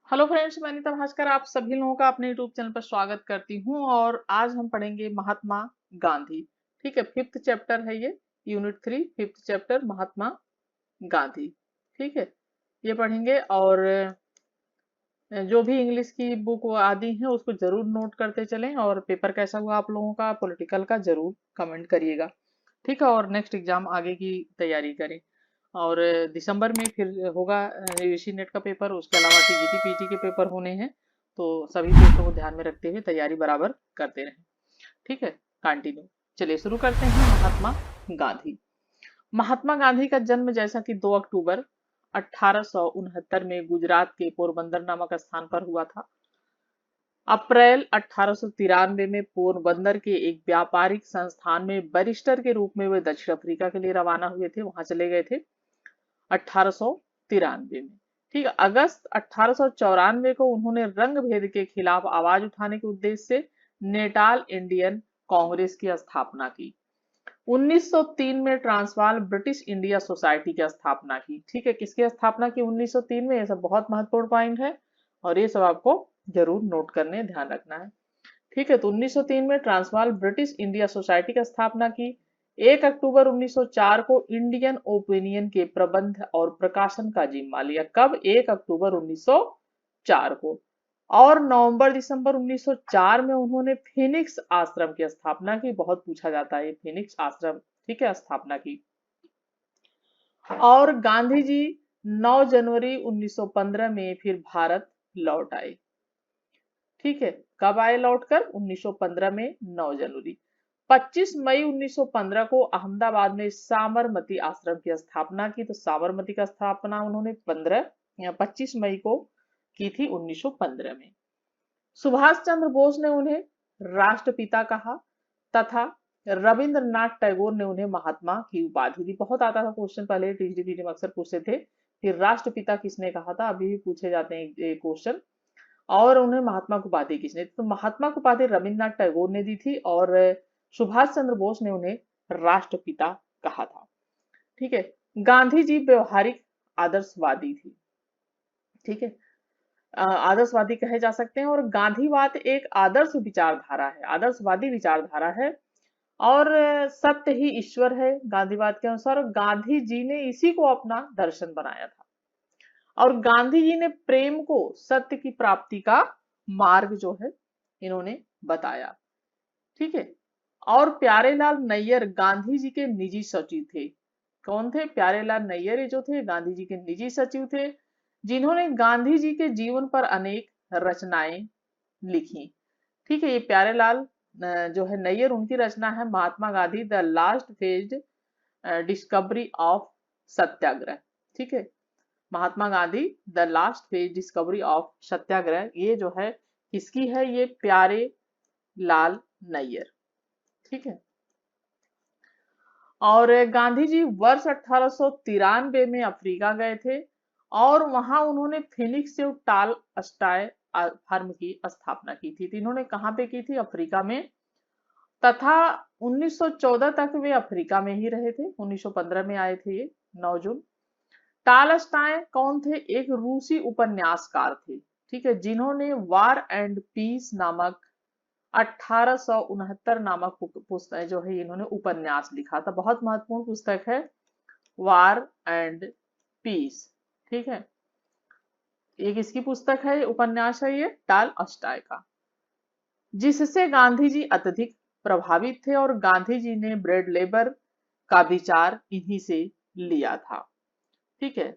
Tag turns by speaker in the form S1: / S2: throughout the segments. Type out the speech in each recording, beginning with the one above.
S1: Hello friends, मैं अनीता भास्कर आप सभी लोगों का अपने यूट्यूब चैनल पर स्वागत करती हूँ। और आज हम पढ़ेंगे महात्मा गांधी। ठीक है, फिफ्थ चैप्टर है ये, यूनिट 3 फिफ्थ चैप्टर महात्मा गांधी। ठीक है, ये पढ़ेंगे। और जो भी इंग्लिश की बुक आदि है उसको जरूर नोट करते चलें। और पेपर कैसा हुआ आप लोगों का पॉलिटिकल का जरूर कमेंट करिएगा। ठीक है, और नेक्स्ट एग्जाम आगे की तैयारी करें। और दिसंबर में फिर होगा यूजीसी नेट का पेपर, उसके अलावा टीजीटी पीटी के पेपर होने हैं। तो सभी पेपर को ध्यान में रखते हुए तैयारी बराबर करते रहें। ठीक है, कंटिन्यू। चलिए शुरू करते हैं। महात्मा गांधी। महात्मा गांधी का जन्म जैसा कि 2 अक्टूबर 1869 में गुजरात के पोरबंदर नामक स्थान पर हुआ था। अप्रैल 1893 में पोरबंदर के एक व्यापारिक संस्थान में बैरिस्टर के रूप में वे दक्षिण अफ्रीका के लिए रवाना हुए थे, वहां चले गए थे 1893 में। ठीक है, अगस्त 1894 को उन्होंने रंग भेद के खिलाफ आवाज उठाने के उद्देश्य से नेटाल इंडियन कांग्रेस की स्थापना की। 1903 में ट्रांसवाल ब्रिटिश इंडिया सोसाइटी की स्थापना की। ठीक है, किसकी स्थापना की 1903 में, ये सब बहुत महत्वपूर्ण पॉइंट है और ये सब आपको जरूर नोट करने ध्यान रखना है। ठीक है, तो 1903 में ट्रांसवाल ब्रिटिश इंडिया सोसाइटी की स्थापना की। 1 अक्टूबर 1904 को इंडियन ओपिनियन के प्रबंध और प्रकाशन का जिम्मा लिया। कब? 1 अक्टूबर 1904 को। और नवंबर दिसंबर 1904 में उन्होंने फिनिक्स आश्रम की स्थापना की। बहुत पूछा जाता है फिनिक्स आश्रम, ठीक है, स्थापना की। और गांधी जी 9 जनवरी 1915 में फिर भारत लौट आए। ठीक है, कब आए लौटकर? 1915 में 9 जनवरी। 25 मई 1915 को अहमदाबाद में साबरमती आश्रम की स्थापना की। तो साबरमती का स्थापना उन्होंने 25 मई को की थी 1915 में। सुभाष चंद्र बोस ने उन्हें राष्ट्रपिता कहा तथा रविंद्रनाथ टैगोर ने उन्हें महात्मा की उपाधि दी। बहुत आता था क्वेश्चन, पहले टीजीटी में अक्सर पूछते थे कि राष्ट्रपिता किसने कहा था, अभी भी पूछे जाते हैं ये क्वेश्चन। और उन्हें महात्मा की उपाधि किसने दी? तो महात्मा की उपाधि रविंद्रनाथ टैगोर ने दी थी और सुभाष चंद्र बोस ने उन्हें राष्ट्रपिता कहा था। ठीक है, गांधी जी व्यवहारिक आदर्शवादी थी। ठीक है, आदर्शवादी कहे जा सकते हैं। और गांधीवाद एक आदर्श विचारधारा है, आदर्शवादी विचारधारा है। और सत्य ही ईश्वर है गांधीवाद के अनुसार। गांधी जी ने इसी को अपना दर्शन बनाया था। और गांधी जी ने प्रेम को सत्य की प्राप्ति का मार्ग जो है इन्होंने बताया। ठीक है, और प्यारेलाल नैयर गांधी जी के निजी सचिव थे। कौन थे? प्यारेलाल नैयर ये जो थे गांधी जी के निजी सचिव थे, जिन्होंने गांधी जी के जीवन पर अनेक रचनाएं लिखी। ठीक है, ये प्यारेलाल जो है नैयर, उनकी रचना है Mahatma Gandhi the last phase discovery of Satyagraha. ठीक है, Mahatma Gandhi the last phase discovery of Satyagraha, ये जो है किसकी है? ये प्यारे लाल नैयर। ठीक है, और गांधी जी वर्ष 1893 में अफ्रीका गए थे और वहां उन्होंने फिनिक्स से टाल स्टाय फर्म की स्थापना की थी। तो इन्होंने कहां पे की थी? अफ्रीका में। तथा 1914 तक वे अफ्रीका में ही रहे थे। 1915 में आए थे ये 9 जून। टालस्टाय कौन थे? एक रूसी उपन्यासकार थे। ठीक है, जिन्होंने वार एंड पीस नामक 1869 नामक पुस्तक जो है इन्होंने उपन्यास लिखा था। बहुत महत्वपूर्ण पुस्तक है वार एंड पीस। ठीक है, ये किसकी पुस्तक है? उपन्यास है ये टाल अस्टाय का, जिससे गांधी जी अत्यधिक प्रभावित थे। और गांधी जी ने ब्रेड लेबर का विचार इन्हीं से लिया था। ठीक है,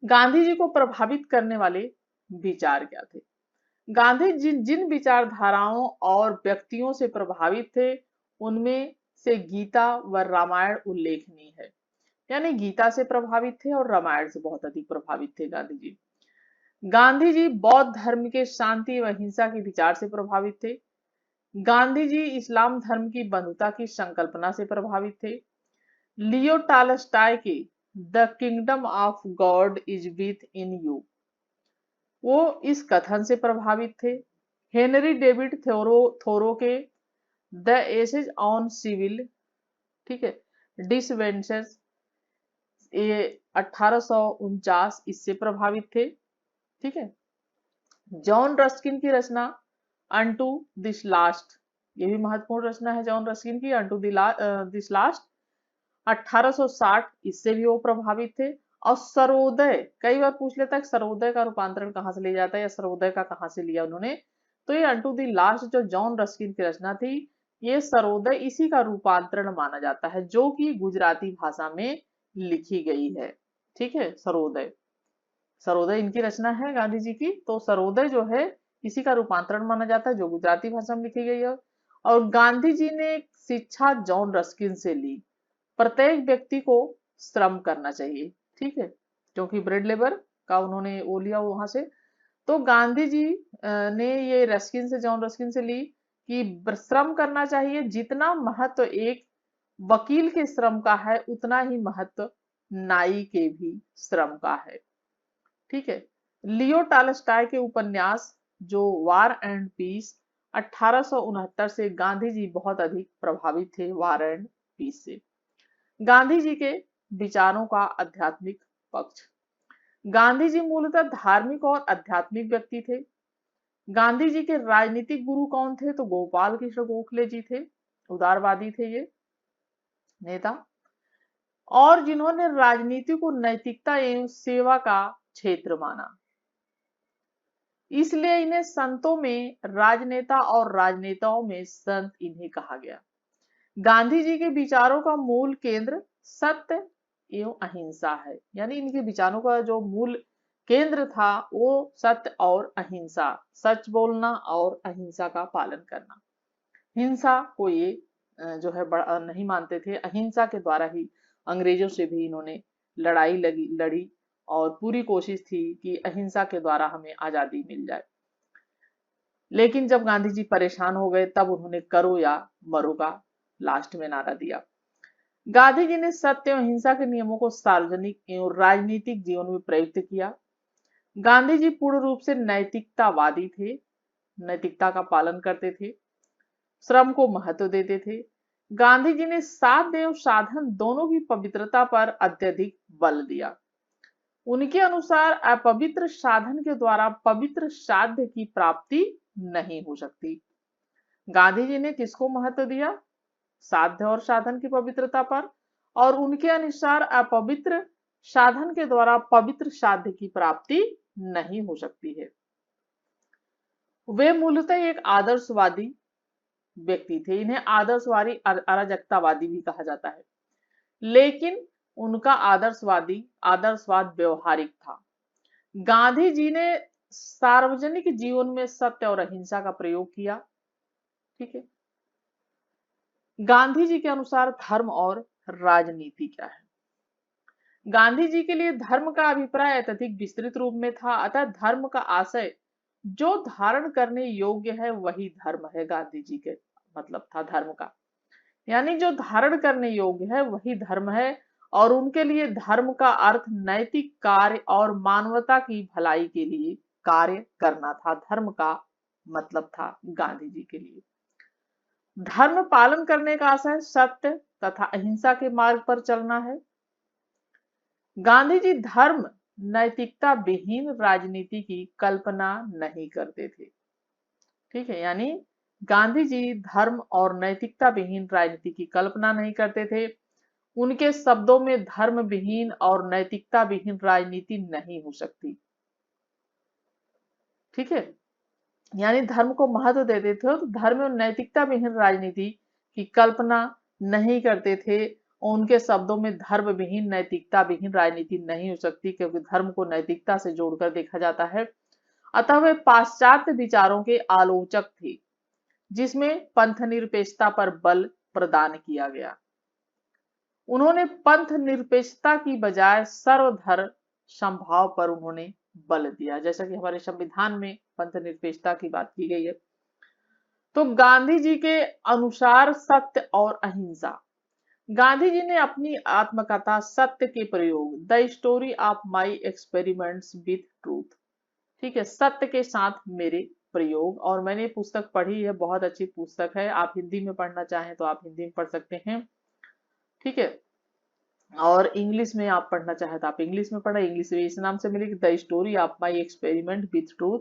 S1: गांधी जी को प्रभावित करने वाले विचार क्या थे? गांधी जिन जिन विचारधाराओं और व्यक्तियों से प्रभावित थे उनमें से गीता व रामायण उल्लेखनीय है। यानी गीता से प्रभावित थे और रामायण से बहुत अधिक प्रभावित थे गांधी जी। गांधी जी बौद्ध धर्म के शांति व हिंसा के विचार से प्रभावित थे। गांधी जी इस्लाम धर्म की बंधुता की संकल्पना से प्रभावित थे। लियो टालस्टाय के the kingdom of God is with in you, वो इस कथन से प्रभावित थे। हेनरी डेविड थोरो के द एसेज ऑन सिविल, ठीक है, डिसवेंचर्स ये 1849 इससे प्रभावित थे। ठीक है। जॉन रस्किन की रचना अनटू दिस लास्ट, ये भी महत्वपूर्ण रचना है जॉन रस्किन की, अनटू दिस लास्ट 1860, इससे भी वो प्रभावित थे। और सर्वोदय, कई बार पूछ लेता है सर्वोदय का रूपांतरण कहाँ से लिया जाता है या सर्वोदय का कहाँ से लिया उन्होंने, तो ये अनटू द लास्ट जो जॉन रस्किन की रचना थी, ये सर्वोदय इसी का रूपांतरण माना जाता है जो कि गुजराती भाषा में लिखी गई है। ठीक है। सर्वोदय, सर्वोदय इनकी रचना है गांधी जी की, तो सर्वोदय जो है इसी का रूपांतरण माना जाता है जो गुजराती भाषा में लिखी गई है। और गांधी जी ने शिक्षा जॉन रस्किन से ली, प्रत्येक व्यक्ति को श्रम करना चाहिए। ठीक है। क्योंकि ब्रेड लेबर का उन्होंने वो लिया वहां से, तो गांधी जी ने ये रस्किन से, जॉन रस्किन से ली कि श्रम करना चाहिए। जितना महत्व एक वकील के श्रम का है उतना ही महत्व नाई के भी श्रम का है। ठीक है। लियो टॉलस्टॉय के उपन्यास जो वार एंड पीस 1869 से गांधी जी बहुत अधिक प्रभावित थे वार एंड पीस से। गांधी जी के विचारों का आध्यात्मिक पक्ष, गांधी जी मूलतः धार्मिक और आध्यात्मिक व्यक्ति थे। गांधी जी के राजनीतिक गुरु कौन थे, तो गोपाल कृष्ण गोखले जी थे, उदारवादी थे ये नेता, और जिन्होंने राजनीति को नैतिकता एवं सेवा का क्षेत्र माना, इसलिए इन्हें संतों में राजनेता और राजनेताओं में संत इन्हें कहा गया। गांधी जी के विचारों का मूल केंद्र सत्य एवं अहिंसा है, यानी इनके विचारों का जो मूल केंद्र था वो सत्य और अहिंसा, सच बोलना और अहिंसा का पालन करना। हिंसा को ये जो है नहीं मानते थे। अहिंसा के द्वारा ही अंग्रेजों से भी इन्होंने लड़ी और पूरी कोशिश थी कि अहिंसा के द्वारा हमें आजादी मिल जाए। लेकिन जब गांधी जी परेशान हो गए तब उन्होंने करो या मरो का लास्ट में नारा दिया। गांधी जी ने सत्य और अहिंसा के नियमों को सार्वजनिक एवं राजनीतिक जीवन में प्रयुक्त किया। गांधी जी पूर्ण रूप से नैतिकतावादी थे, नैतिकता का पालन करते थे, श्रम को महत्व देते थे। गांधी जी ने साध्य एवं साधन दोनों की पवित्रता पर अत्यधिक बल दिया। उनके अनुसार अपवित्र साधन के द्वारा पवित्र साध्य की प्राप्ति नहीं हो सकती। गांधी जी ने किसको महत्व दिया, साध्य और साधन की पवित्रता पर, और उनके अनुसार अपवित्र साधन के द्वारा पवित्र साध्य की प्राप्ति नहीं हो सकती है। वे मूलतः एक आदर्शवादी व्यक्ति थे, इन्हें आदर्शवादी अराजकतावादी भी कहा जाता है, लेकिन उनका आदर्शवाद व्यवहारिक था। गांधी जी ने सार्वजनिक जीवन में सत्य और अहिंसा का प्रयोग किया। ठीक है। गांधी जी के अनुसार धर्म और राजनीति क्या है, गांधी जी के लिए धर्म का अभिप्राय अत्यधिक विस्तृत रूप में था, अतः धर्म का आशय जो धारण करने योग्य है वही धर्म है। गांधी जी के मतलब था धर्म का, यानी जो धारण करने योग्य है वही धर्म है, और उनके लिए धर्म का अर्थ नैतिक कार्य और मानवता की भलाई के लिए कार्य करना था। धर्म का मतलब था गांधी जी के लिए धर्म पालन करने का आशय सत्य तथा अहिंसा के मार्ग पर चलना है। गांधी जी धर्म नैतिकता विहीन राजनीति की कल्पना नहीं करते थे। ठीक है। यानी गांधी जी धर्म और नैतिकता विहीन राजनीति की कल्पना नहीं करते थे। उनके शब्दों में धर्म विहीन और नैतिकता विहीन राजनीति नहीं हो सकती। ठीक है। यानी धर्म को महत्व देते थे तो धर्म और नैतिकता विहीन राजनीति की कल्पना नहीं करते थे। उनके शब्दों में धर्म विहीन नैतिकता विहीन राजनीति नहीं हो सकती, क्योंकि धर्म को नैतिकता से जोड़कर देखा जाता है। अतः वे पाश्चात्य विचारों के आलोचक थे जिसमें पंथ निरपेक्षता पर बल प्रदान किया गया। उन्होंने पंथ निरपेक्षता की बजाय सर्वधर्म समभाव पर उन्होंने बल दिया, जैसा कि हमारे संविधान में पंथ निरपेक्षता की बात की गई है। तो गांधी जी के अनुसार सत्य और अहिंसा, गांधी जी ने अपनी आत्मकथा सत्य के प्रयोग the story of my experiments with truth, ठीक है, सत्य के साथ मेरे प्रयोग, और मैंने पुस्तक पढ़ी है, बहुत अच्छी पुस्तक है। आप हिंदी में पढ़ना चाहें तो आप हिंदी में पढ़ सकते हैं। ठीक है। और इंग्लिश में आप पढ़ना चाहे तो आप इंग्लिश में पढ़े, इंग्लिश में इस नाम से मिलेगी, the story of my experiment with truth,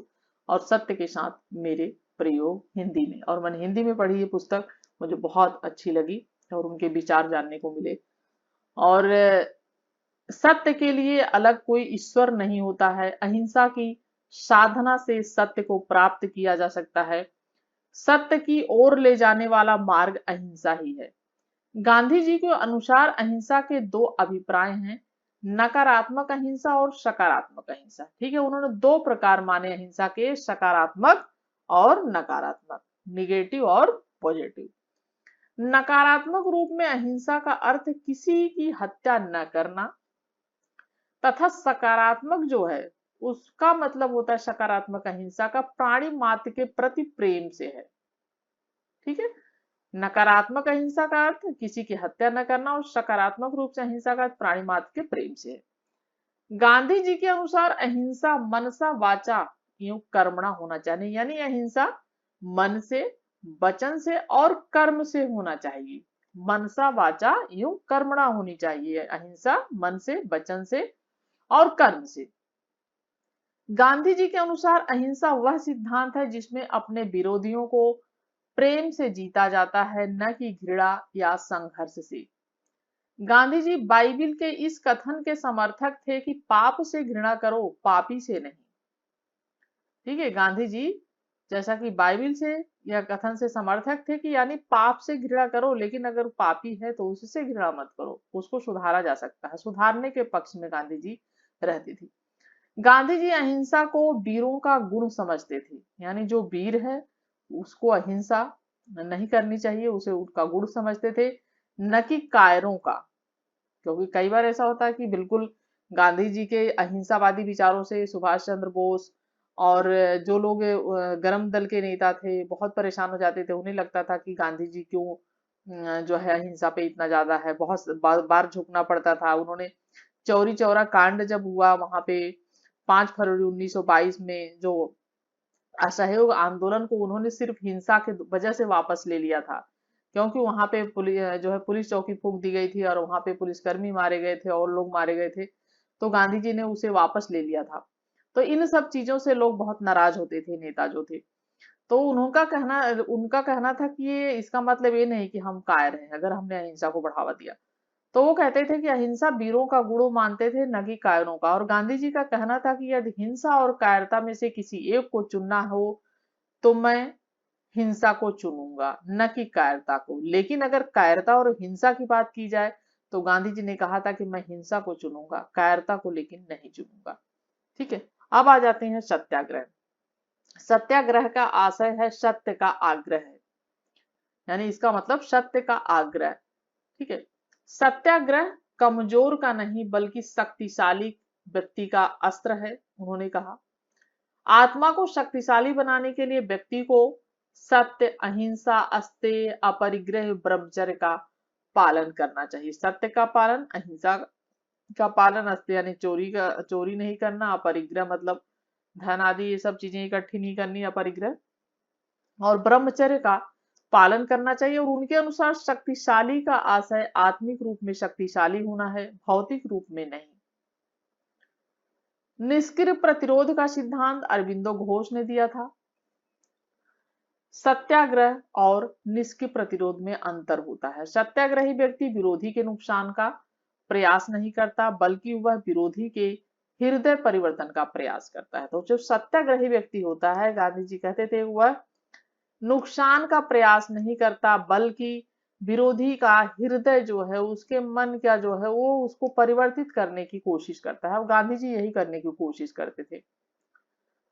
S1: और सत्य के साथ मेरे प्रयोग, हिंदी में। और मैंने हिंदी में पढ़ी ये पुस्तक, मुझे बहुत अच्छी लगी और उनके विचार जानने को मिले। और सत्य के लिए अलग कोई ईश्वर नहीं होता है, अहिंसा की साधना से सत्य को प्राप्त किया जा सकता है, सत्य की ओर ले जाने वाला मार्ग अहिंसा ही है। गांधी जी के अनुसार अहिंसा के दो अभिप्राय हैं, नकारात्मक अहिंसा और सकारात्मक अहिंसा। ठीक है, उन्होंने दो प्रकार माने अहिंसा के, सकारात्मक और नकारात्मक, निगेटिव और पॉजिटिव। नकारात्मक रूप में अहिंसा का अर्थ किसी की हत्या न करना, तथा सकारात्मक जो है उसका मतलब होता है, सकारात्मक अहिंसा का प्राणी मात्र के प्रति प्रेम से है। ठीक है, नकारात्मक अहिंसा का अर्थ किसी की हत्या न करना और सकारात्मक रूप से अहिंसा का अर्थ प्राणी मात्र के प्रेम से है। गांधी जी के अनुसार अहिंसा मनसा वाचा यूं कर्मणा होना चाहिए, यानी अहिंसा मन से, वचन से और कर्म से होना चाहिए। मनसा वाचा यूं कर्मणा होनी चाहिए, अहिंसा मन से, वचन से और कर्म से। गांधी जी के अनुसार अहिंसा वह सिद्धांत है जिसमें अपने विरोधियों को प्रेम से जीता जाता है, न कि घृणा या संघर्ष से। गांधी जी बाइबिल के इस कथन के समर्थक थे कि पाप से घृणा करो, पापी से नहीं। ठीक है, गांधी जी जैसा कि बाइबिल से या कथन से समर्थक थे कि यानी पाप से घृणा करो, लेकिन अगर पापी है तो उससे घृणा मत करो, उसको सुधारा जा सकता है, सुधारने के पक्ष में गांधी जी रहती थी। गांधी जी अहिंसा को वीरों का गुण समझते थे, यानी जो वीर है उसको अहिंसा नहीं करनी चाहिए, उसे उसका गुण समझते थे, न कि कायरों का। क्योंकि कई बार ऐसा होता है कि बिल्कुल गांधी जी के अहिंसावादी विचारों से सुभाष चंद्र बोस और जो लोग गर्म दल के नेता थे बहुत परेशान हो जाते थे, उन्हें लगता था कि गांधी जी क्यों जो है अहिंसा पे इतना ज्यादा है, बहुत बार झुकना पड़ता था। उन्होंने चौरी चौरा कांड जब हुआ वहां पे 5 फरवरी 1922 में, जो असहयोग आंदोलन को उन्होंने सिर्फ हिंसा की वजह से वापस ले लिया था, क्योंकि वहां पे जो है पुलिस चौकी फूंक दी गई थी और वहां पे पुलिसकर्मी मारे गए थे और लोग मारे गए थे, तो गांधी जी ने उसे वापस ले लिया था। तो इन सब चीजों से लोग बहुत नाराज होते थे, नेता जो थे। तो उनका कहना था कि ये इसका मतलब ये नहीं कि हम कायर हैं अगर हमने अहिंसा को बढ़ावा दिया। तो वो कहते थे कि अहिंसा वीरों का गुण मानते थे, न कि कायरों का। और गांधी जी का कहना था कि यदि हिंसा और कायरता में से किसी एक को चुनना हो तो मैं हिंसा को चुनूंगा, न कि कायरता को। लेकिन अगर कायरता और हिंसा की बात की जाए तो गांधी जी ने कहा था कि मैं हिंसा को चुनूंगा, कायरता को लेकिन नहीं चुनूंगा। ठीक है, अब आ जाते हैं सत्याग्रह। सत्याग्रह का आशय है सत्य का आग्रह, यानी इसका मतलब सत्य का आग्रह। ठीक है, सत्याग्रह कमजोर का नहीं बल्कि शक्तिशाली व्यक्ति का अस्त्र है। उन्होंने कहा आत्मा को शक्तिशाली बनाने के लिए व्यक्ति को सत्य, अहिंसा, अस्तेय, अपरिग्रह, ब्रह्मचर्य का पालन करना चाहिए। सत्य का पालन, अहिंसा का पालन, अस्तेय यानी चोरी नहीं करना, अपरिग्रह मतलब धन आदि ये सब चीजें इकट्ठी नहीं करनी, अपरिग्रह, और ब्रह्मचर्य का पालन करना चाहिए। और उनके अनुसार शक्तिशाली का आशय आत्मिक रूप में शक्तिशाली होना है, भौतिक रूप में नहीं। निष्क्रिय प्रतिरोध का सिद्धांत अरविंदो घोष ने दिया था। सत्याग्रह और निष्क्रिय प्रतिरोध में अंतर होता है। सत्याग्रही व्यक्ति विरोधी के नुकसान का प्रयास नहीं करता बल्कि वह विरोधी के हृदय परिवर्तन का प्रयास करता है। तो जो सत्याग्रही व्यक्ति होता है, गांधी जी कहते थे, वह नुकसान का प्रयास नहीं करता बल्कि विरोधी का हृदय जो है, उसके मन का जो है, वो उसको परिवर्तित करने की कोशिश करता है। और गांधी जी यही करने की कोशिश करते थे।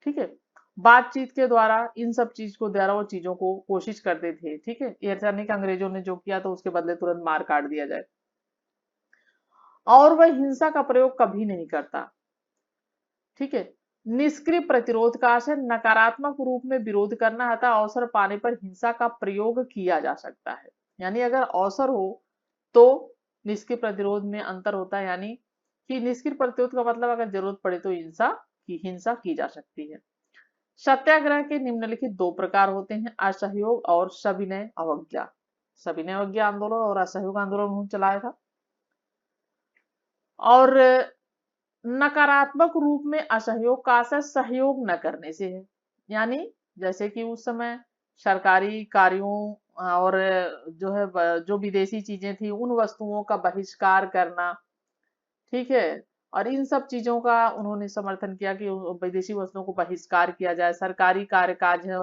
S1: ठीक है, बातचीत के द्वारा इन सब चीज को द्वारा वो चीजों को कोशिश करते थे। ठीक है, ऐसा नहीं कि अंग्रेजों ने जो किया तो उसके बदले तुरंत मार काट दिया जाए। और वह हिंसा का प्रयोग कभी नहीं करता। ठीक है, निष्क्रिय प्रतिरोध का आशय नकारात्मक रूप में विरोध करना था, अवसर पाने पर हिंसा का प्रयोग किया जा सकता है। यानी अगर अवसर हो तो निष्क्रिय प्रतिरोध में अंतर होता है, यानी कि निष्क्रिय प्रतिरोध का मतलब अगर जरूरत पड़े तो हिंसा की जा सकती है। सत्याग्रह के निम्नलिखित दो प्रकार होते हैं, असहयोग और सविनय अवज्ञा। सविनय अवज्ञा आंदोलन और असहयोग आंदोलन उन्होंने चलाया था। और नकारात्मक रूप में असहयोग का असर सहयोग न करने से है। यानी जैसे कि उस समय सरकारी कार्यों और जो है जो विदेशी चीजें थी उन वस्तुओं का बहिष्कार करना, ठीक है। और इन सब चीजों का उन्होंने समर्थन किया कि विदेशी वस्तुओं को बहिष्कार किया जाए, सरकारी कार्य काज है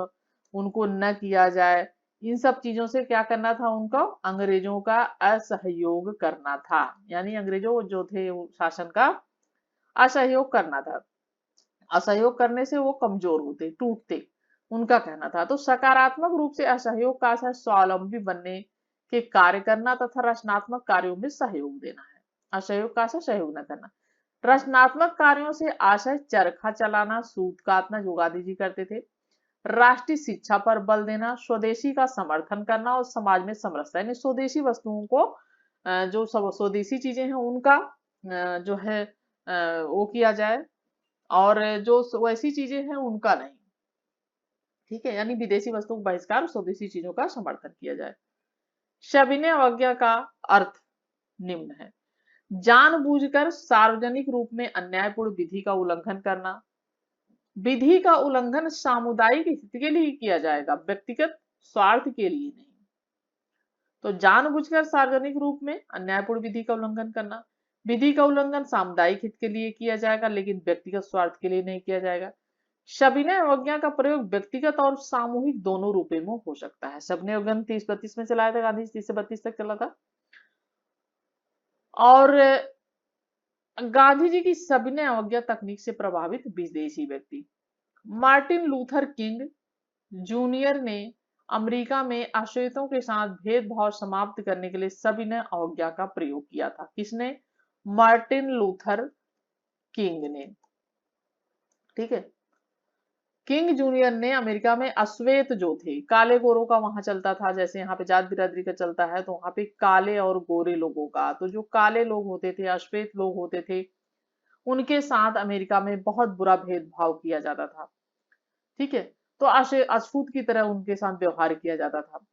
S1: उनको न किया जाए। इन सब चीजों से क्या करना था उनको, अंग्रेजों का असहयोग करना था। यानी अंग्रेजों जो थे वो शासन का असहयोग करना था। असहयोग करने से वो कमजोर होते, टूटते, उनका कहना था। तो सकारात्मक रूप से असहयोग का असर स्वावलंबी बनने के कार्य करना तथा रचनात्मक कार्यों में सहयोग देना है। असहयोग का असर सहयोग न करना। रचनात्मक कार्यों से आशय चरखा चलाना, सूत काटना जो गांधी जी करते थे, राष्ट्रीय शिक्षा पर बल देना, स्वदेशी का समर्थन करना और समाज में समरसता, यानी स्वदेशी वस्तुओं को जो सब स्वदेशी चीजें हैं उनका जो है वो किया जाए, और जो वैसी चीजें हैं उनका नहीं। ठीक है, यानी विदेशी वस्तुओं का बहिष्कार और स्वदेशी चीजों का समर्थन किया जाए। सविनय अवज्ञा का अर्थ निम्न है। जानबूझकर सार्वजनिक रूप में अन्यायपूर्ण विधि का उल्लंघन करना। विधि का उल्लंघन सामुदायिक हित के लिए किया जाएगा, व्यक्तिगत स्वार्थ के लिए नहीं। तो जानबूझकर सार्वजनिक रूप में अन्यायपूर्ण विधि का उल्लंघन करना, विधि का उल्लंघन सामुदायिक हित के लिए किया जाएगा लेकिन व्यक्तिगत स्वार्थ के लिए नहीं किया जाएगा। सविनय अवज्ञा का प्रयोग व्यक्तिगत और सामूहिक दोनों रूपों में हो सकता है। सविनय अवज्ञा 30-32 में चलाया था गांधी जी, 30 से 32 तक चला था। और गांधी जी की सविनय अवज्ञा तकनीक से प्रभावित विदेशी व्यक्ति, मार्टिन लूथर किंग जूनियर ने अमेरिका में अश्वेतों के साथ भेदभाव समाप्त करने के लिए सविनय अवज्ञा का प्रयोग किया था। किसने? मार्टिन लूथर किंग ने। ठीक है, किंग जूनियर ने अमेरिका में अश्वेत जो थे, काले गोरों का वहां चलता था, जैसे यहाँ पे जात बिरादरी का चलता है तो वहां पे काले और गोरे लोगों का, तो जो काले लोग होते थे, अश्वेत लोग होते थे, उनके साथ अमेरिका में बहुत बुरा भेदभाव किया जाता था। ठीक है, तो अछूत की तरह उनके साथ व्यवहार किया जाता था।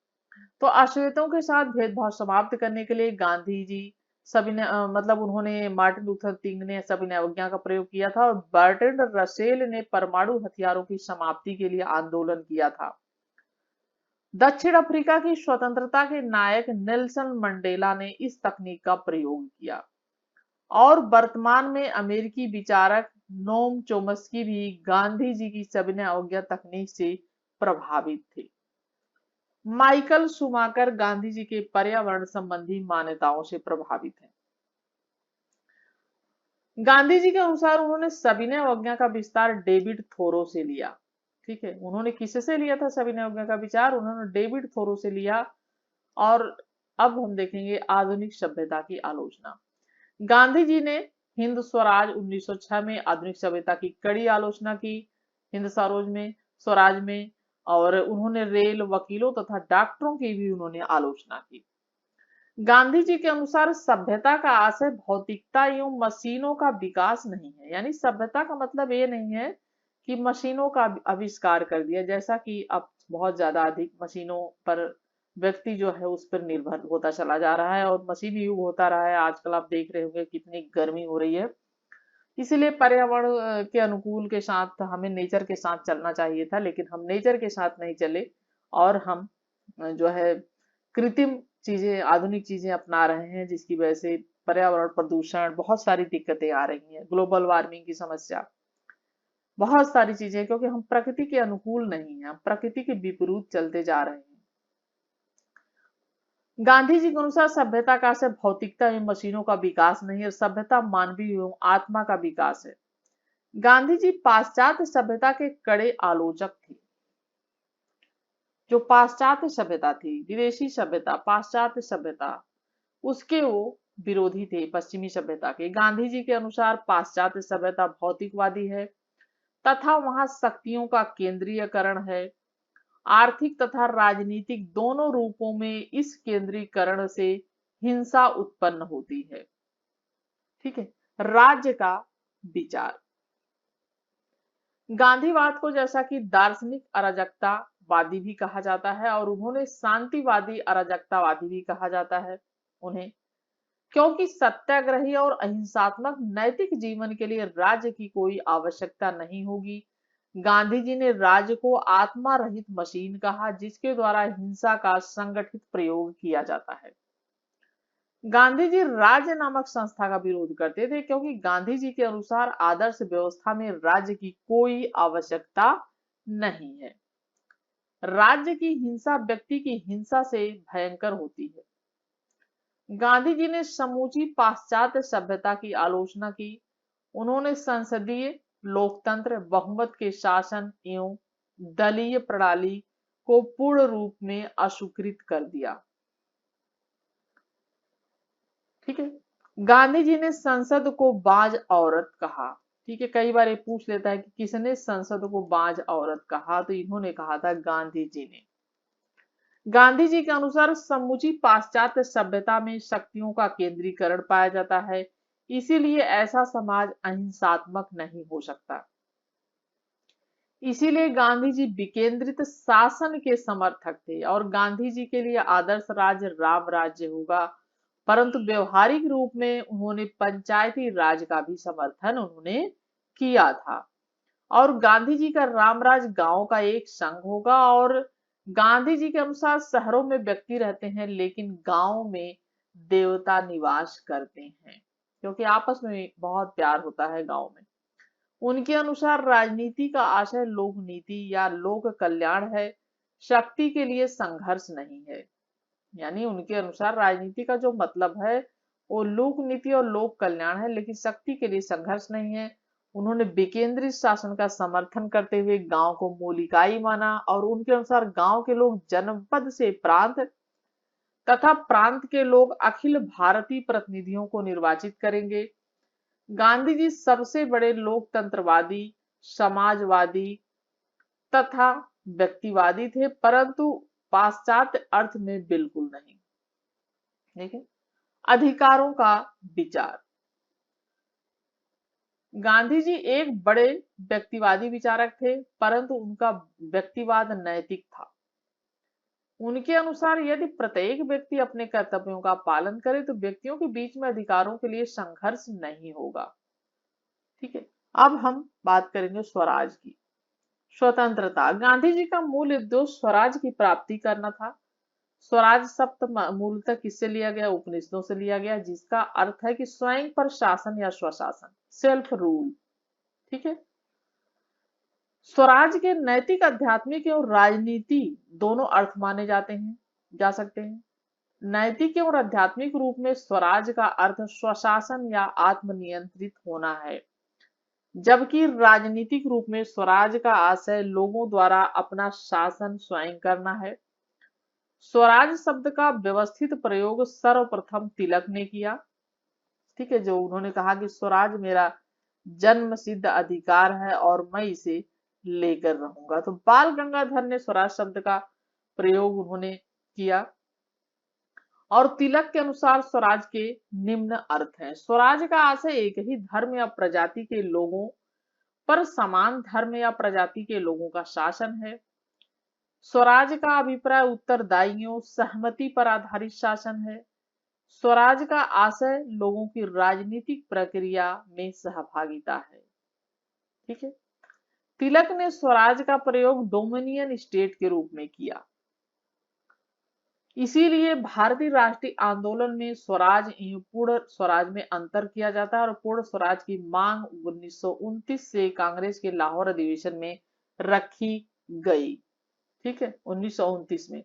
S1: तो अश्वेतों के साथ भेदभाव समाप्त करने के लिए गांधी जी सविनय मतलब उन्होंने, मार्टिन लूथर किंग ने सविनय अवज्ञा का प्रयोग किया था, और बर्ट्रैंड रसेल ने परमाणु हथियारों की समाप्ति के लिए आंदोलन किया था। दक्षिण अफ्रीका की स्वतंत्रता के नायक नेल्सन मंडेला ने इस तकनीक का प्रयोग किया, और वर्तमान में अमेरिकी विचारक नोम चोम्स्की भी गांधी जी की सविनय अवज्ञा तकनीक से प्रभावित थे। माइकल शूमाकर गांधी जी के पर्यावरण संबंधी मान्यताओं से प्रभावित हैं। गांधी जी के अनुसार उन्होंने सविनय अवज्ञा का विस्तार डेविड थोरो से लिया। ठीक है, उन्होंने किससे लिया था सविनय अवज्ञा का विचार? उन्होंने डेविड थोरो से लिया। और अब हम देखेंगे आधुनिक सभ्यता की आलोचना। गांधी जी ने हिंद स्वराज 1906 में आधुनिक सभ्यता की कड़ी आलोचना की, हिंद स्वराज में, और उन्होंने रेल, वकीलों तथा डॉक्टरों की भी उन्होंने आलोचना की। गांधी जी के अनुसार सभ्यता का आशय भौतिकता एवं मशीनों का विकास नहीं है। यानी सभ्यता का मतलब ये नहीं है कि मशीनों का आविष्कार कर दिया, जैसा कि अब बहुत ज्यादा अधिक मशीनों पर व्यक्ति जो है उस पर निर्भर होता चला जा रहा है और मशीनी युग होता रहा है। आजकल आप देख रहे होंगे कितनी गर्मी हो रही है, इसीलिए पर्यावरण के अनुकूल के साथ हमें नेचर के साथ चलना चाहिए था, लेकिन हम नेचर के साथ नहीं चले और हम जो है कृत्रिम चीजें, आधुनिक चीजें अपना रहे हैं, जिसकी वजह से पर्यावरण प्रदूषण, बहुत सारी दिक्कतें आ रही हैं, ग्लोबल वार्मिंग की समस्या, बहुत सारी चीजें, क्योंकि हम प्रकृति के अनुकूल नहीं हैं, हम प्रकृति के विपरीत चलते जा रहे हैं। गांधी जी के अनुसार सभ्यता का आशय भौतिकता एवं मशीनों का विकास नहीं है, सभ्यता मानवीय एवं आत्मा का विकास है। गांधी जी पाश्चात्य सभ्यता के कड़े आलोचक थे। जो पाश्चात्य सभ्यता थी, विदेशी सभ्यता, पाश्चात्य सभ्यता, उसके वो विरोधी थे, पश्चिमी सभ्यता के। गांधी जी के अनुसार पाश्चात्य सभ्यता भौतिकवादी है तथा वहां शक्तियों का केंद्रीयकरण है। आर्थिक तथा राजनीतिक दोनों रूपों में इस केंद्रीकरण से हिंसा उत्पन्न होती है। ठीक है, राज्य का विचार। गांधीवाद को जैसा कि दार्शनिक अराजकतावादी भी कहा जाता है, और उन्होंने शांतिवादी अराजकतावादी भी कहा जाता है उन्हें। क्योंकि सत्याग्रही और अहिंसात्मक नैतिक जीवन के लिए राज्य की कोई आवश्यकता नहीं होगी। गांधी जी ने राज्य को आत्मा रहित मशीन कहा, जिसके द्वारा हिंसा का संगठित प्रयोग किया जाता है। गांधी जी राज्य नामक संस्था का विरोध करते थे, क्योंकि गांधी जी के अनुसार आदर्श व्यवस्था में राज्य की कोई आवश्यकता नहीं है। राज्य की हिंसा व्यक्ति की हिंसा से भयंकर होती है। गांधी जी ने समूची पाश्चात्य सभ्यता की आलोचना की। उन्होंने संसदीय लोकतंत्र, बहुमत के शासन एवं दलीय प्रणाली को पूर्ण रूप में अस्वीकृत कर दिया। ठीक है। गांधी जी ने संसद को बाज औरत कहा। ठीक है, कई बार ये पूछ लेता है कि किसने संसद को बाज औरत कहा, तो इन्होंने कहा था गांधी जी ने। गांधी जी के अनुसार समूची पाश्चात्य सभ्यता में शक्तियों का केंद्रीकरण पाया जाता है, इसीलिए ऐसा समाज अहिंसात्मक नहीं हो सकता। इसीलिए गांधी जी विकेंद्रित शासन के समर्थक थे और गांधी जी के लिए आदर्श राज्य राम राज्य होगा, परंतु व्यवहारिक रूप में उन्होंने पंचायती राज का भी समर्थन उन्होंने किया था। और गांधी जी का रामराज गांव का एक संघ होगा। और गांधी जी के अनुसार शहरों में व्यक्ति रहते हैं, लेकिन गांव में देवता निवास करते हैं, क्योंकि आपस में बहुत प्यार होता है गांव में। उनके अनुसार राजनीति का आशय लोक नीति या लोक कल्याण है, शक्ति के लिए संघर्ष नहीं है। यानी उनके अनुसार राजनीति का जो मतलब है वो लोक नीति और लोक कल्याण है, लेकिन शक्ति के लिए संघर्ष नहीं है। उन्होंने विकेंद्रित शासन का समर्थन करते हुए गांव को मूल इकाई माना और उनके अनुसार गांव के लोग जनपद से प्रांत तथा प्रांत के लोग अखिल भारतीय प्रतिनिधियों को निर्वाचित करेंगे। गांधी जी सबसे बड़े लोकतंत्रवादी, समाजवादी तथा व्यक्तिवादी थे, परंतु पाश्चात्य अर्थ में बिल्कुल नहीं। ठीक है। अधिकारों का विचार। गांधी जी एक बड़े व्यक्तिवादी विचारक थे, परंतु उनका व्यक्तिवाद नैतिक था। उनके अनुसार यदि प्रत्येक व्यक्ति अपने कर्तव्यों का पालन करे तो व्यक्तियों के बीच में अधिकारों के लिए संघर्ष नहीं होगा। ठीक है। अब हम बात करेंगे स्वराज की। स्वतंत्रता। गांधी जी का मूल उद्देश्य स्वराज की प्राप्ति करना था। स्वराज शब्द मूलतः किससे लिया गया? उपनिषदों से लिया गया, जिसका अर्थ है कि स्वयं पर शासन या स्वशासन, सेल्फ रूल। ठीक है। स्वराज के नैतिक, आध्यात्मिक एवं राजनीति दोनों अर्थ माने जा सकते हैं। नैतिक एवं आध्यात्मिक रूप में स्वराज का अर्थ स्वशासन या आत्मनियंत्रित होना है, जबकि राजनीतिक रूप में स्वराज का आशय लोगों द्वारा अपना शासन स्वयं करना है। स्वराज शब्द का व्यवस्थित प्रयोग सर्वप्रथम तिलक ने किया। ठीक है, जो उन्होंने कहा कि स्वराज मेरा जन्म सिद्ध अधिकार है और मैं इसे लेकर रहूंगा। तो बाल गंगाधर ने स्वराज शब्द का प्रयोग उन्होंने किया। और तिलक के अनुसार स्वराज के निम्न अर्थ हैं। स्वराज का आशय एक ही धर्म या प्रजाति के लोगों पर समान धर्म या प्रजाति के लोगों का शासन है। स्वराज का अभिप्राय उत्तरदायियों, सहमति पर आधारित शासन है। स्वराज का आशय लोगों की राजनीतिक प्रक्रिया में सहभागिता है। ठीक है। तिलक ने स्वराज का प्रयोग डोमिनियन स्टेट के रूप में किया। इसीलिए भारतीय राष्ट्रीय आंदोलन में स्वराज एवं पूर्ण स्वराज में अंतर किया जाता है और पूर्ण स्वराज की मांग 1929 से कांग्रेस के लाहौर अधिवेशन में रखी गई। ठीक है, 1929 में।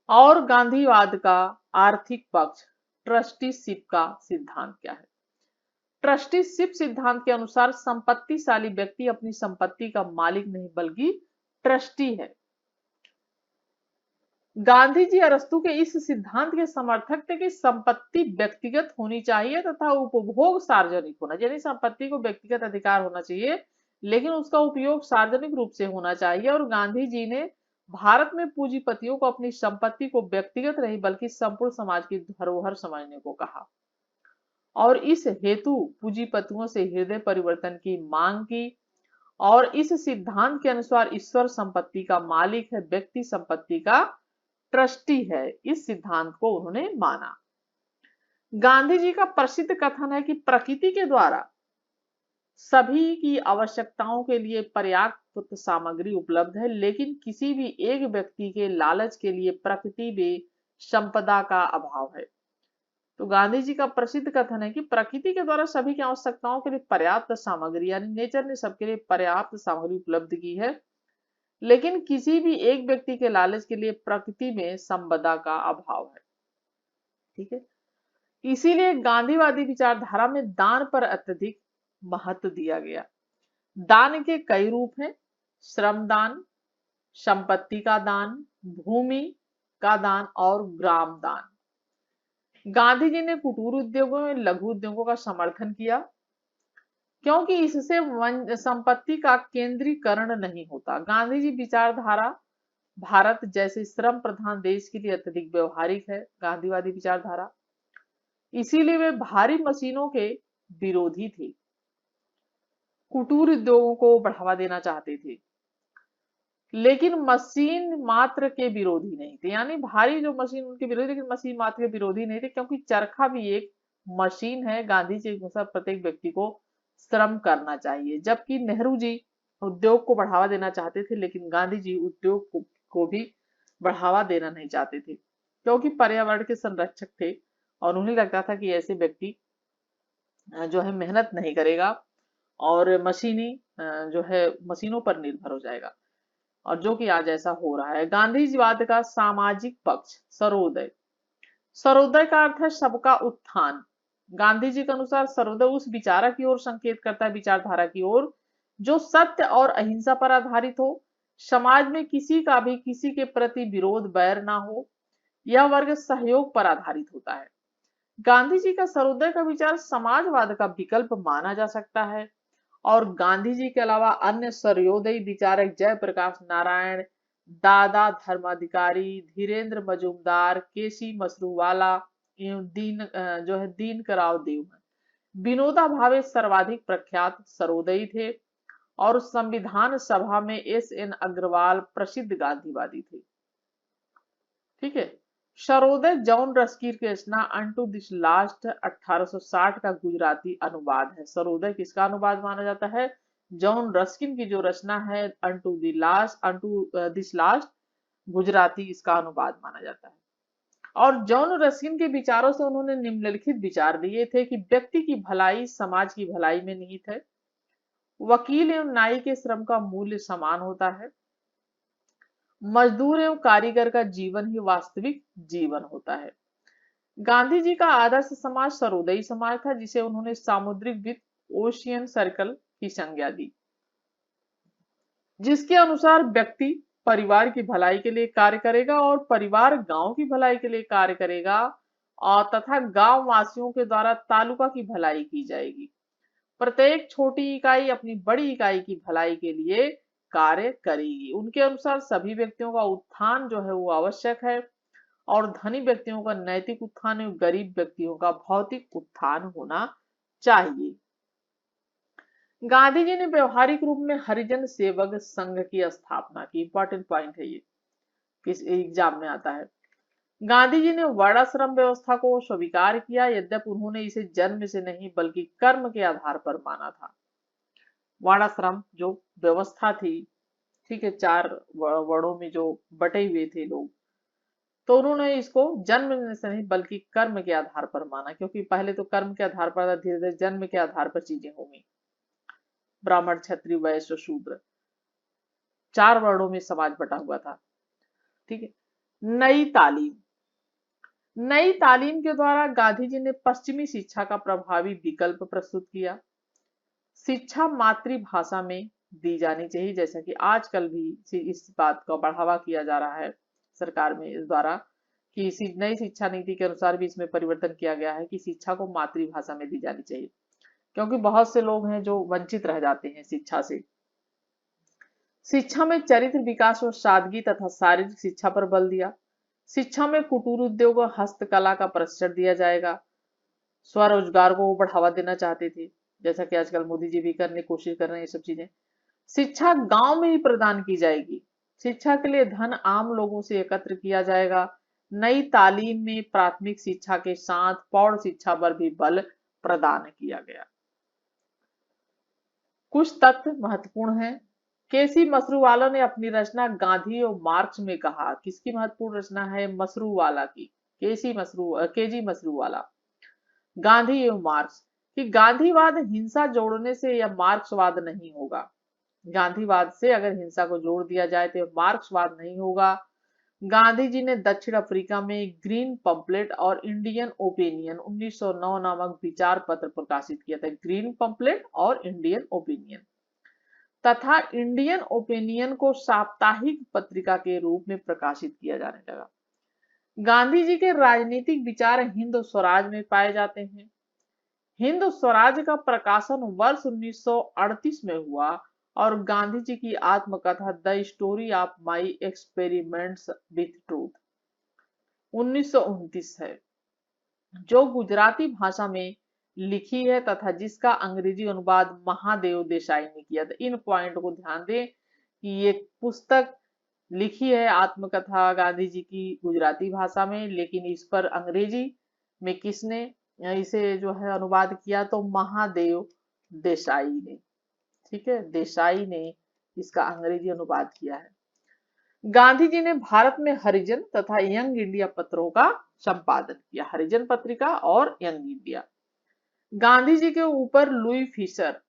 S1: और गांधीवाद का आर्थिक पक्ष, ट्रस्टीशिप का सिद्धांत क्या है? ट्रस्टीशिप सिद्धांत के अनुसार संपत्तिशाली व्यक्ति अपनी संपत्ति का मालिक नहीं बल्कि ट्रस्टी है। गांधी जी अरस्तु के इस सिद्धांत के समर्थक थे कि संपत्ति व्यक्तिगत होनी चाहिए तथा उपभोग सार्वजनिक होना, यानी संपत्ति को व्यक्तिगत अधिकार होना चाहिए लेकिन उसका उपयोग सार्वजनिक रूप से होना चाहिए। और गांधी जी ने भारत में पूंजीपतियों को अपनी संपत्ति को व्यक्तिगत नहीं बल्कि संपूर्ण समाज की धरोहर समझने को कहा और इस हेतु पूंजीपतियों से हृदय परिवर्तन की मांग की। और इस सिद्धांत के अनुसार ईश्वर संपत्ति का मालिक है, व्यक्ति संपत्ति का ट्रस्टी है। इस सिद्धांत को उन्होंने माना। गांधी जी का प्रसिद्ध कथन है कि प्रकृति के द्वारा सभी की आवश्यकताओं के लिए पर्याप्त सामग्री उपलब्ध है, लेकिन किसी भी एक व्यक्ति के लालच के लिए प्रकृति में संपदा का अभाव है। तो गांधी जी का प्रसिद्ध कथन है कि प्रकृति के द्वारा सभी की आवश्यकताओं के लिए पर्याप्त सामग्री, यानी नेचर ने सबके लिए पर्याप्त सामग्री उपलब्ध की है, लेकिन किसी भी एक व्यक्ति के लालच के लिए प्रकृति में संपदा का अभाव है। ठीक है, इसीलिए गांधीवादी विचारधारा में दान पर अत्यधिक महत्व दिया गया। दान के कई रूप हैं: श्रम दान, संपत्ति का दान, भूमि का दान और ग्राम दान। गांधी जी ने कुटीर उद्योगों में लघु उद्योगों का समर्थन किया, क्योंकि इससे संपत्ति का केंद्रीकरण नहीं होता। गांधी जी विचारधारा भारत जैसे श्रम प्रधान देश के लिए अत्यधिक व्यवहारिक है, गांधीवादी विचारधारा, इसीलिए वे भारी मशीनों के विरोधी थे, कुटीर उद्योगों को बढ़ावा देना चाहते थे, लेकिन मशीन मात्र के विरोधी नहीं थे। यानी भारी जो मशीन उनके विरोधी, लेकिन मशीन मात्र के विरोधी नहीं थे, क्योंकि चरखा भी एक मशीन है। गांधी जी के अनुसार प्रत्येक व्यक्ति को श्रम करना चाहिए, जबकि नेहरू जी उद्योग को बढ़ावा देना चाहते थे, लेकिन गांधी जी उद्योग को भी बढ़ावा देना नहीं चाहते थे, क्योंकि पर्यावरण के संरक्षक थे और उन्हें लगता था कि ऐसे व्यक्ति जो है मेहनत नहीं करेगा और मशीनी जो है मशीनों पर निर्भर हो जाएगा, और जो कि आज ऐसा हो रहा है। गांधीवाद का सामाजिक पक्ष, सर्वोदय। सर्वोदय का अर्थ है सबका उत्थान। गांधी जी के अनुसार सर्वोदय उस विचारक की ओर संकेत करता है, विचारधारा की ओर, जो सत्य और अहिंसा पर आधारित हो, समाज में किसी का भी किसी के प्रति विरोध बैर ना हो, यह वर्ग सहयोग पर आधारित होता है। गांधी जी का सर्वोदय का विचार समाजवाद का विकल्प माना जा सकता है, और गांधी जी के अलावा अन्य सर्वोदयी विचारक जयप्रकाश नारायण, दादा धर्माधिकारी, धीरेन्द्र मजूमदार, केसी मसरूवाला एवं दीनकराव देव हैं। विनोबा भावे सर्वाधिक प्रख्यात सर्वोदयी थे, और संविधान सभा में एस.एन. अग्रवाल प्रसिद्ध गांधीवादी थे। ठीक है, सर्वोदय जॉन रस्किन की रचना अनटू दिस लास्ट 1860 का गुजराती अनुवाद है। सर्वोदय किसका अनुवाद माना जाता है? जॉन रस्किन की जो रचना है अनटू दिस लास्ट, गुजराती इसका अनुवाद माना जाता है। और जॉन रस्किन के विचारों से उन्होंने निम्नलिखित विचार दिए थे कि व्यक्ति की भलाई समाज की भलाई में निहित है, वकील एवं नाई के श्रम का मूल्य समान होता है, मजदूर एवं कारीगर का जीवन ही वास्तविक जीवन होता है। गांधी जी का आदर्श समाज सर्वोदयी समाज था, जिसे उन्होंने सामुद्रिक वित्त ओशियन सर्कल की संज्ञा दी, जिसके अनुसार व्यक्ति परिवार की भलाई के लिए कार्य करेगा और परिवार गांव की भलाई के लिए कार्य करेगा, और तथा गांव वासियों के द्वारा तालुका की भलाई की जाएगी। प्रत्येक छोटी इकाई अपनी बड़ी इकाई की भलाई के लिए कार्य करेगी। उनके अनुसार सभी व्यक्तियों का उत्थान जो है वो आवश्यक है, और धनी व्यक्तियों का नैतिक उत्थान एवं गरीब व्यक्तियों का भौतिक उत्थान होना चाहिए। गांधी जी ने व्यवहारिक रूप में हरिजन सेवक संघ की स्थापना की। इंपॉर्टेंट पॉइंट है ये, किस एग्जाम में आता है। गांधी जी ने वर्णाश्रम व्यवस्था को स्वीकार किया, यद्यपि उन्होंने इसे जन्म से नहीं बल्कि कर्म के आधार पर माना था। वर्णाश्रम जो व्यवस्था थी, ठीक है, 4 वर्णों में जो बटे हुए थे लोग, तो उन्होंने इसको जन्म से नहीं बल्कि कर्म के आधार पर माना, क्योंकि पहले तो कर्म के आधार पर, धीरे धीरे जन्म के आधार पर चीजें होंगी। ब्राह्मण, क्षत्रिय, वैश्य, शूद्र, 4 वर्णों में समाज बटा हुआ था। ठीक है, नई तालीम। नई तालीम के द्वारा गांधी जी ने पश्चिमी शिक्षा का प्रभावी विकल्प प्रस्तुत किया। शिक्षा मातृभाषा में दी जानी चाहिए, जैसा कि आजकल भी इस बात का बढ़ावा किया जा रहा है सरकार में इस द्वारा, कि इसी नई शिक्षा नीति के अनुसार भी इसमें परिवर्तन किया गया है कि शिक्षा को मातृभाषा में दी जानी चाहिए, क्योंकि बहुत से लोग हैं जो वंचित रह जाते हैं शिक्षा से। शिक्षा में चरित्र विकास और सादगी तथा शारीरिक शिक्षा पर बल दिया। शिक्षा में कुटीर उद्योग और हस्तकला का प्रशिक्षण दिया जाएगा। स्वरोजगार को बढ़ावा देना चाहते थे, जैसा कि आजकल मोदी जी भी करने की कोशिश कर रहे हैं ये सब चीजें। शिक्षा गांव में ही प्रदान की जाएगी। शिक्षा के लिए धन आम लोगों से एकत्र किया जाएगा। नई तालीम में प्राथमिक शिक्षा के साथ प्रौढ़ शिक्षा पर भी बल प्रदान किया गया। कुछ तथ्य महत्वपूर्ण हैं। केसी मसरूवाला ने अपनी रचना गांधी और मार्क्स में कहा, किसकी महत्वपूर्ण रचना है? मसरूवाला की, केजी मसरूवाला। गांधी एवं मार्क्स, कि गांधीवाद हिंसा जोड़ने से या मार्क्सवाद नहीं होगा। गांधीवाद से अगर हिंसा को जोड़ दिया जाए तो मार्क्सवाद नहीं होगा। गांधी जी ने दक्षिण अफ्रीका में ग्रीन पंपलेट और इंडियन ओपिनियन 1909 नामक विचार पत्र प्रकाशित किया था। ग्रीन पंपलेट और इंडियन ओपिनियन, तथा इंडियन ओपिनियन को साप्ताहिक पत्रिका के रूप में प्रकाशित किया जाने लगा। गांधी जी के राजनीतिक विचार हिंद स्वराज में पाए जाते हैं। हिंद स्वराज का प्रकाशन वर्ष 1938 में हुआ और गांधी जी की आत्मकथा the story of my experiments with truth 1929 है, जो गुजराती भाषा में लिखी है तथा जिसका अंग्रेजी अनुवाद महादेव देसाई ने किया था। इन पॉइंट को ध्यान दें कि ये पुस्तक लिखी है आत्मकथा गांधी जी की गुजराती भाषा में, लेकिन इस पर अंग्रेजी में किसने इसे जो है अनुवाद किया? तो महादेव देसाई ने। ठीक है, देसाई ने इसका अंग्रेजी अनुवाद किया है। गांधी जी ने भारत में हरिजन तथा यंग इंडिया पत्रों का संपादन किया, हरिजन पत्रिका और यंग इंडिया। गांधी जी के ऊपर लुई फिशर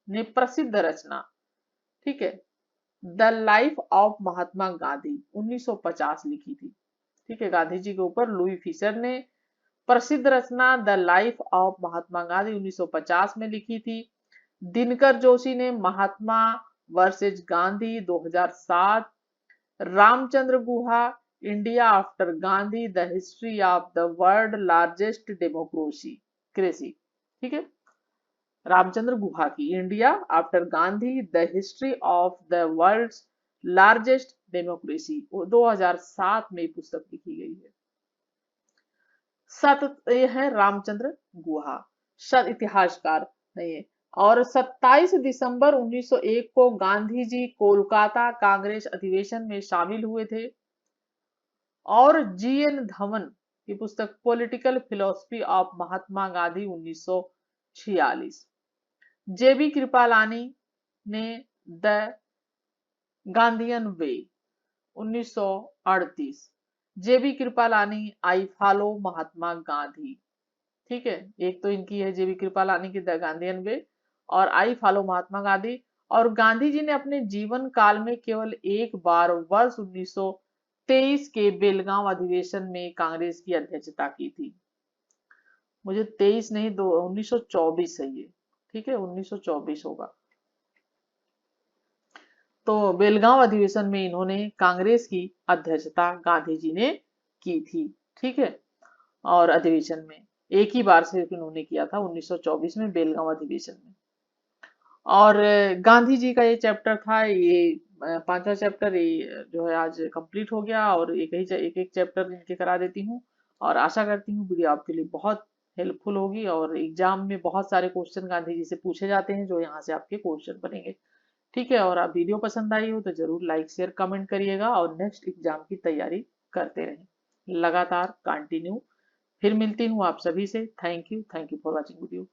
S1: ने प्रसिद्ध रचना, ठीक है, the life of Mahatma Gandhi 1950 लिखी थी। ठीक है, गांधी जी के ऊपर लुई फिशर ने प्रसिद्ध रचना the life of Mahatma Gandhi 1950 में लिखी थी। दिनकर जोशी ने Mahatma versus Gandhi 2007, Ramachandra Guha India after Gandhi the history of the world largest democracy cracy, ठीक है, रामचंद्र गुहा की India after Gandhi the history of the world largest democracy 2007 में पुस्तक लिखी गई है। ये है रामचंद्र गुहा, सत इतिहासकार नहीं है। और 27 दिसंबर 1901 को गांधी जी कोलकाता कांग्रेस अधिवेशन में शामिल हुए थे। और जीएन धवन की पुस्तक political philosophy of Mahatma Gandhi 1946, J B Kripalani ने the Gandhian way 1938, J B Kripalani I follow Mahatma Gandhi. ठीक है, एक तो इनकी है जेबी कृपलानी की द गांधीयन वे और आई फॉलो महात्मा गांधी। और गांधी जी ने अपने जीवन काल में केवल एक बार वर्ष 1923 के बेलगांव अधिवेशन में कांग्रेस की अध्यक्षता की थी। मुझे 23 नहीं, 1924 है ये। ठीक है, 1924 होगा। तो बेलगांव अधिवेशन में इन्होंने कांग्रेस की अध्यक्षता गांधी जी ने की थी। ठीक है, और अधिवेशन में एक ही बार सिर्फ इन्होंने किया था 1924 में बेलगांव अधिवेशन में। और गांधी जी का ये चैप्टर था, ये पांचवा चैप्टर ये जो है आज कंप्लीट हो गया। और एक एक चैप्टर इनके करा देती हूँ और आशा करती हूँ वीडियो आपके लिए बहुत हेल्पफुल होगी। और एग्जाम में बहुत सारे क्वेश्चन गांधी जी से पूछे जाते हैं जो यहाँ से आपके क्वेश्चन बनेंगे। ठीक है, और आप वीडियो पसंद आई हो तो जरूर लाइक शेयर कमेंट करिएगा और नेक्स्ट एग्जाम की तैयारी करते रहें लगातार कंटिन्यू। फिर मिलती हूँ आप सभी से। Thank you for watching video.